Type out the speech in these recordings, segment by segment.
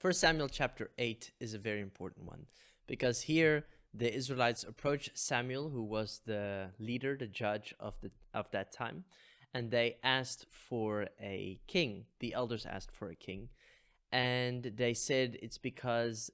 First Samuel chapter 8 is a very important one because here the Israelites approach Samuel, who was the leader, the judge of that time, and they asked for a king. The elders asked for a king, and they said it's because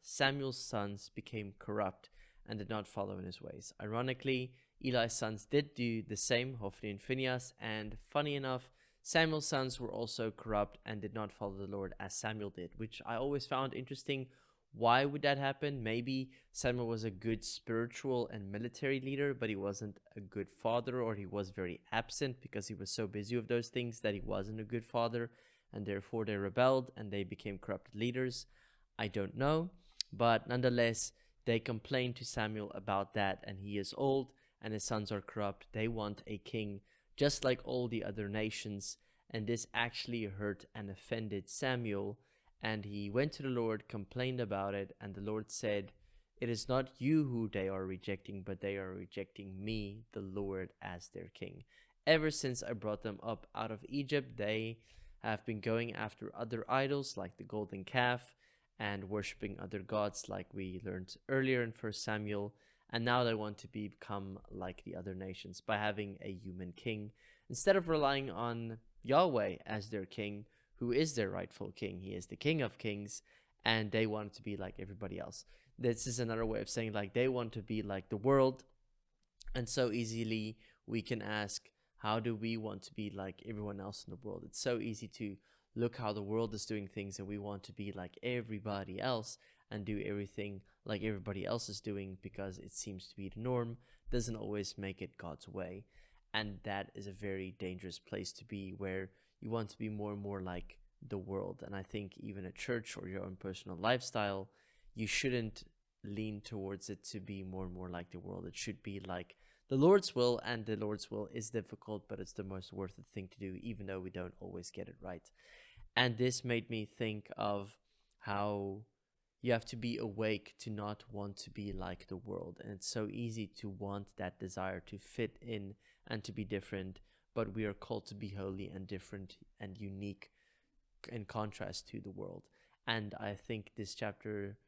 Samuel's sons became corrupt and did not follow in his ways. Ironically, Eli's sons did do the same, Hophni and Phinehas, and funny enough, Samuel's sons were also corrupt and did not follow the Lord as Samuel did, which I always found interesting. Why would that happen? Maybe Samuel was a good spiritual and military leader, but he wasn't a good father, or he was very absent because he was so busy with those things that he wasn't a good father, and therefore they rebelled and they became corrupted leaders. I don't know, but nonetheless, they complained to Samuel about that, and he is old and his sons are corrupt. They want a king just like all the other nations, and this actually hurt and offended Samuel, and he went to the Lord, complained about it, and the Lord said, "It is not you who they are rejecting, but they are rejecting me, the Lord, as their king. Ever since I brought them up out of Egypt, they have been going after other idols like the golden calf and worshiping other gods like we learned earlier in 1 Samuel, and now they want to become like the other nations by having a human king instead of relying on Yahweh as their king, who is their rightful king. He is the King of Kings, and they want to be like everybody else. This is another way of saying like they want to be like the world, and so easily we can ask, how do we want to be like everyone else in the world? It's so easy to look how the world is doing things, and we want to be like everybody else and do everything like everybody else is doing because it seems to be the norm. Doesn't always make it God's way, and that is a very dangerous place to be, where you want to be more and more like the world. And I think even a church or your own personal lifestyle, you shouldn't lean towards it to be more and more like the world. It should be like the Lord's will, and the Lord's will is difficult, but it's the most worth it thing to do, even though we don't always get it right. And this made me think of how you have to be awake to not want to be like the world. And it's so easy to want that desire to fit in and to be different, but we are called to be holy and different and unique in contrast to the world. And I think this chapter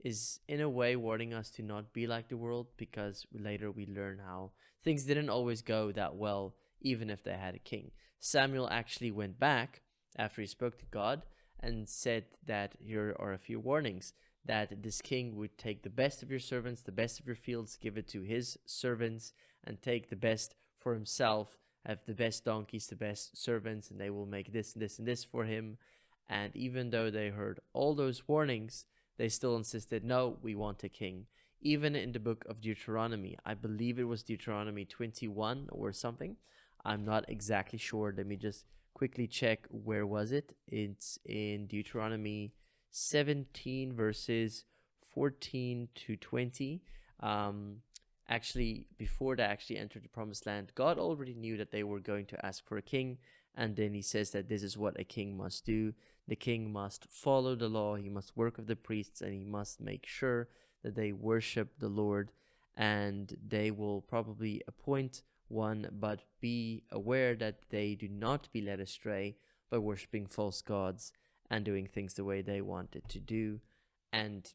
is in a way warning us to not be like the world, because later we learn how things didn't always go that well, even if they had a king. Samuel actually went back after he spoke to God and said that here are a few warnings, that this king would take the best of your servants, the best of your fields, give it to his servants, and take the best for himself, have the best donkeys, the best servants, and they will make this and this and this for him. And even though they heard all those warnings, they still insisted, no, we want a king. Even in the book of Deuteronomy, I believe it was Deuteronomy 21 or something. I'm not exactly sure. Let me just quickly check. Where was it? It's in Deuteronomy 17 verses 14 to 20. Actually, before they actually entered the promised land, God already knew that they were going to ask for a king. And then he says that this is what a king must do. The king must follow the law, he must work with the priests, and he must make sure that they worship the Lord. And they will probably appoint one, but be aware that they do not be led astray by worshiping false gods and doing things the way they wanted to do. And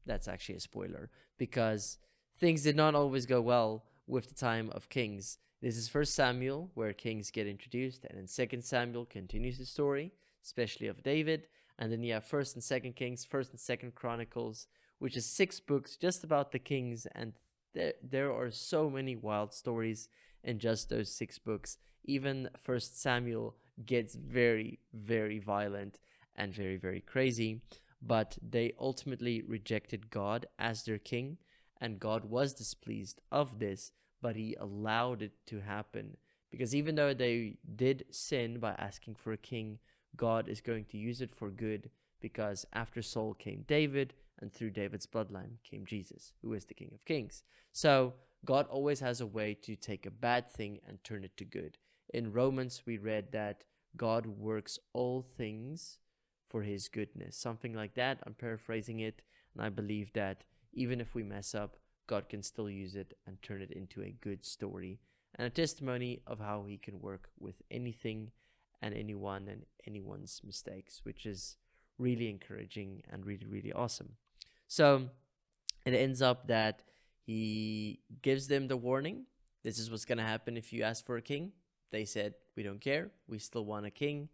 that's actually a spoiler, because things did not always go well with the time of kings. This is 1 Samuel, where kings get introduced, and then 2 Samuel continues the story, especially of David. And then you have 1st and 2nd Kings, 1st and 2nd Chronicles, which is 6 books just about the kings. And there are so many wild stories in just those 6 books. Even 1st Samuel gets very, very violent and very, very crazy. But they ultimately rejected God as their king, and God was displeased of this, but he allowed it to happen. Because even though they did sin by asking for a king, God is going to use it for good, because after Saul came David, and through David's bloodline came Jesus, who is the King of Kings. So God always has a way to take a bad thing and turn it to good. In Romans, we read that God works all things for his goodness. Something like that. I'm paraphrasing it. And I believe that even if we mess up, God can still use it and turn it into a good story and a testimony of how he can work with anything and anyone and anyone's mistakes, which is really encouraging and really, really awesome. So it ends up that he gives them the warning. This is what's going to happen if you ask for a king. They said, we don't care. We still want a king.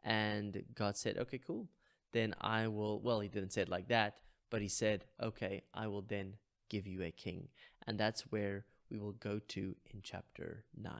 And God said, okay, cool. Then I will, well, he didn't say it like that, but he said, okay, I will then give you a king. And that's where we will go to in chapter 9.